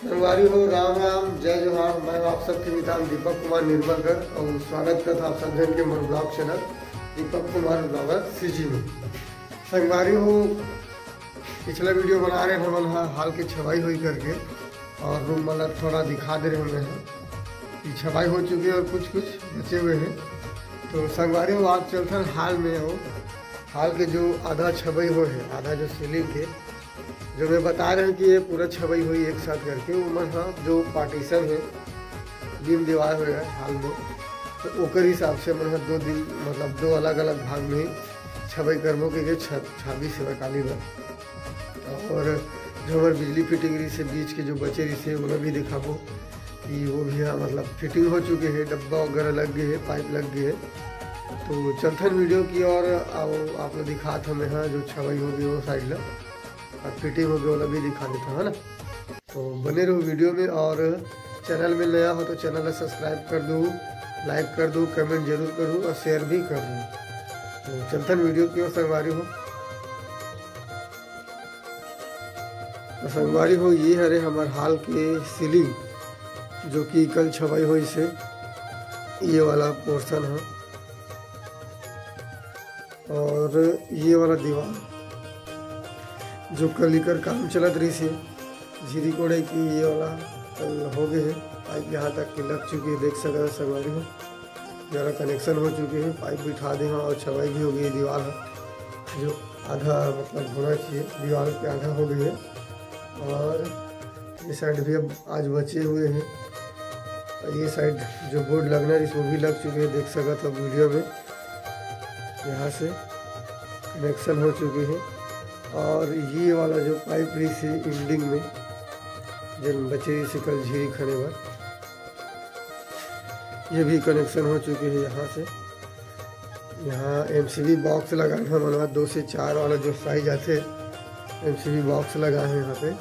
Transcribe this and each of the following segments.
संगवारी हो राम राम जय जोहार। मैं आप सबके मितान दीपक कुमार निर्मलकर और स्वागत करता आप सब जन के मोर blog channel Deepak Kumar blogger CG में। संगवारी हो पिछला वीडियो बना रहे हैं हाल की छवाई हुई करके और रूम मतलब थोड़ा दिखा दे रहे हैं कि छवाई हो चुकी है और कुछ कुछ बचे हुए हैं। तो संगवारी हो आज चलते हैं हाल में हो हाल के जो आधा छवाई हो है आधा जो सीलिंग थे जो मैं बता रहे हैं कि ये पूरा छवाई हुई एक साथ करके उमर जो पार्टीशन है बीम दीवार हो गया हाल में, तो ओकर हिसाब से मतलब 2 दिन मतलब 2 अलग अलग भाग में छवाई करबो के 26 सेवा काली बार। और जो हमारे बिजली फिटिंग रही से बीच के जो बचे रही से उन्हें भी दिखाबो कि वो भी मतलब फिटिंग हो चुके हैं, डब्बा वगैरह लग गए है, पाइप लग गए है। तो चलथन वीडियो की और आप लोग दिखा था मैं जो छवाई हो गई वो साइड ला और फिटिंग हो गई वाला भी दिखा देता है ना। तो बने रहो वीडियो में और चैनल में नया हो तो चैनल सब्सक्राइब कर दो, लाइक कर दो, कमेंट जरूर करूँ और शेयर भी कर दूँ। तो चलथन वीडियो की ओर संगवारी हो। तो संगवारी हो ये हरे हमारे हाल के सीलिंग जो कि कल छवाई हुई से ये वाला पोर्शन है और ये वाला दीवार जो कल कर काम चलत रही से झीरी कोड़े की ये वाला कल हो गए है। पाइप यहाँ तक के लग चुकी है, देख सकते संगवारी हो ज़्यादा कनेक्शन हो चुके हैं, पाइप बिठा दे और छवाई भी हो गई। दीवार है जो आधा मतलब होना चाहिए दीवार के आधा हो गई है और ये साइड भी अब आज बचे हुए हैं। ये साइड जो बोर्ड लगना है इसमें भी लग चुके हैं, देख सकते हो वीडियो में यहाँ से कनेक्शन हो चुके हैं। और ये वाला जो पाइप रही से एंडिंग में जब बचे से कल झीरी खड़े पर ये भी कनेक्शन हो चुके हैं। यहाँ से यहाँ एमसीबी बॉक्स लगाए हैं मतलब 2 से 4 वाला जो साइज आते एमसीबी बॉक्स लगाए हैं यहाँ पे।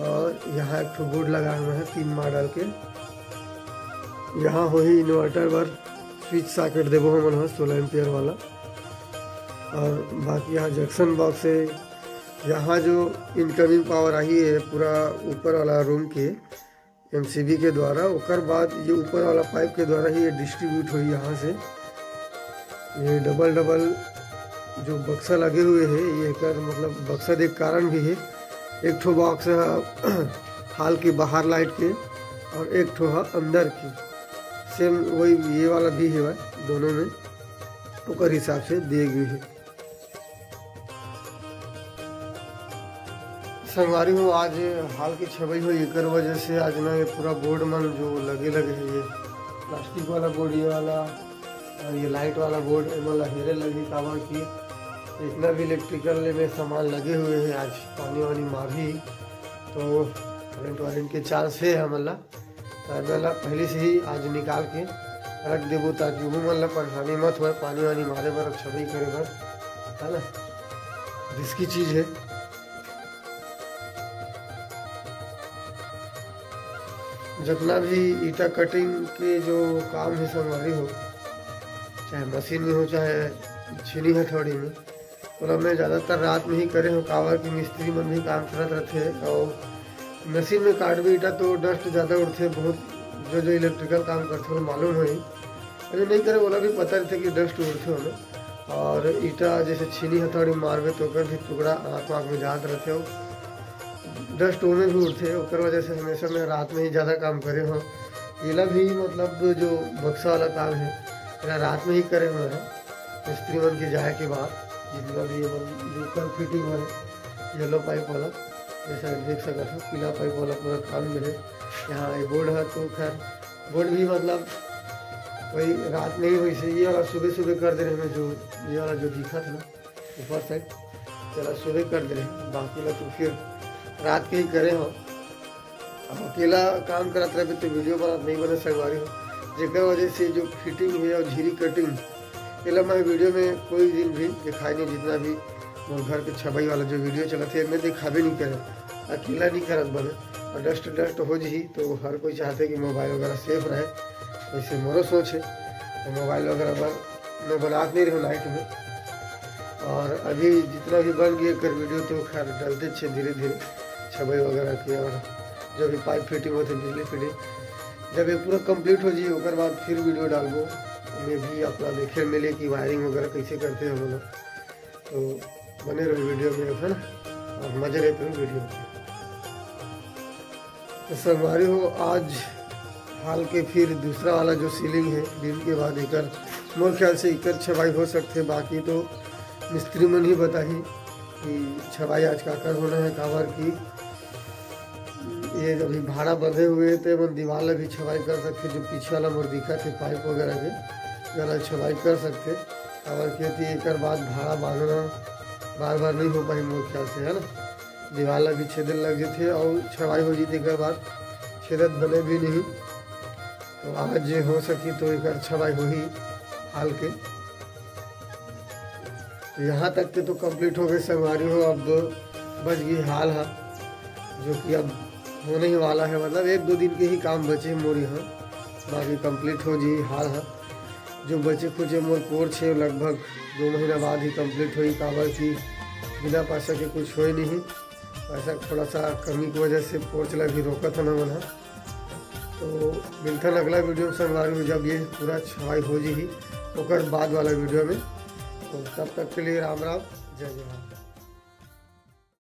और यहाँ एक बोर्ड लगाए हुए हैं 3 मॉडल के। यहाँ हो ही इन्वर्टर पर स्विच सॉकेट देवो हम 16 एम्पियर वाला। और बाकी यहाँ जंक्शन बॉक्स है। यहाँ जो इनकमिंग पावर आई है पूरा ऊपर वाला रूम के एमसीबी के द्वारा, उसके बाद ये ऊपर वाला पाइप के द्वारा ही ये डिस्ट्रीब्यूट हुई। यहाँ से ये डबल जो बक्सा लगे हुए हैं ये कर मतलब बक्सा एक कारण भी है। एक ठो बॉक्स है हाल के बाहर लाइट के और एक ठो है अंदर की, सेम वही ये वाला भी है दोनों में ओकर हिसाब से दिए गए है। संगवारी हो आज हाल की छवाई हुई एक वजह से आज ना ये पूरा बोर्ड मन जो लगे है ये प्लास्टिक वाला बोर्ड ये वाला और ये लाइट वाला बोर्ड मतलब हेरे लगी काबर की इतना भी इलेक्ट्रिकल में सामान लगे हुए हैं। आज पानी वानी मारी तो करंट वारंट के चांस है मतलब पहले से ही आज निकाल के रख देवो ताकि वो मतलब परेशानी मत हो पानी वानी मारे पर छवाई करे पर है ना, रिस्की चीज़ है। जितना भी ईटा कटिंग के जो काम है संगवारी हो चाहे मशीन में हो चाहे छीनी हथौड़ी में, और मैं ज़्यादातर रात में ही करे हूँ कावर की मिस्त्री मन भी काम करत रहते हैं। और मशीन में काट भी ईटा तो डस्ट ज़्यादा उड़ते बहुत जो इलेक्ट्रिकल काम करते हो मालूम है। अरे नहीं करे बोला भी पता रहते कि डस्ट उड़ते हो ना। और ईटा जैसे छीनी हथौड़ी मारबे तो भी टुकड़ा आँख में जात रहते हो, डस्ट में भी उठते हैं। उस वजह से हमेशा मैं रात में ही ज़्यादा काम करे हूँ। येला भी मतलब जो बक्सा वाला काम है मेरा रात में ही करे हुए हैं मिस्त्री मन के जाए के बाद। जितना भी जो कल फिटिंग है येलो पाइप वाला जैसा देख सकते हो पीला पाइप वाला पूरा काम में है। यहाँ ये बोर्ड है तो खैर बोर्ड भी मतलब वही रात में ही हुई से ये वाला सुबह कर दे रहे हैं। जो ये वाला जो दिखा था ना ऊपर साइड चला सुबह कर दे रहे, बाकी ला तो फिर रात के ही करे हो। अब अकेला काम करते रहे तो वीडियो बना नहीं बने संगवारी हो जेकर वजह से जो फिटिंग है और झीरी कटिंग पहले मैं वीडियो में कोई दिन भी दिखाई नहीं। जितना भी वो घर के छवाई वाला जो वीडियो चला थे मैं दिखावे नहीं करे, अकेला नहीं करत बने। और डस्ट हो जी तो हर कोई चाहते कि मोबाइल वगैरह सेफ रहे, वैसे मोरो सोच है तो मोबाइल वगैरह पर मैं बनाते नहीं रहूँ नाइट में। और अभी जितना भी बन गया कर वीडियो तो खैर डलते धीरे धीरे छवई वगैरह की और जो भी पाइप फिटिंग होते बिजली फिटिंग जब ये पूरा कंप्लीट हो जाए उसके बाद फिर वीडियो डालबो में भी अपना देखे मिले कि वायरिंग वगैरह कैसे करते हैं हम लोग। तो बने रहो वीडियो में है ना, और मजे रहते हो वीडियो में। तो संगवारी हो आज हाल के फिर दूसरा वाला जो सीलिंग है दिन के बाद एक मोर ख्याल से एक छवाई हो सकते, बाकी तो मिस्त्री मन ही बताही कि छवाई आज का कर होना है। काबर की ये अभी भाड़ा बंधे हुए थे मन दीवार भी छवाई कर सकते, जो पीछे वाला मोर दिखा थे पाइप वगैरह के गला छवाई कर सकते। काबर की एक बाद भाड़ा बांधना बार बार नहीं हो पाई मोर ख्याल से, है ना। दीवार भी छेदन लग जाते और छवाई हो जाती के बाद छेदत बने भी नहीं। तो आज हो सकी तो एक छवाई हो ही हाल के। यहाँ तक के तो कंप्लीट हो गए संगवारी हो, अब बच गई हाल है जो कि अब होने ही वाला है, मतलब 1-2 दिन के ही काम बचे मोर यहाँ, बाकी कंप्लीट हो जी हाल है। जो बचे खुचे मोर कोर्स है लगभग 2 महीना बाद ही कंप्लीट हुई। काबर की बिना पैसा के कुछ हो ही नहीं, पैसा थोड़ा सा कमी की वजह से पोर्च ला भी रोका था ना बना। तो मिलता है अगला वीडियो में संगवारी में जब ये पूरा छवाई हो जी ही ओकर बाद वाला वीडियो में। तो तब तक के लिए राम राम, जय जवाहर।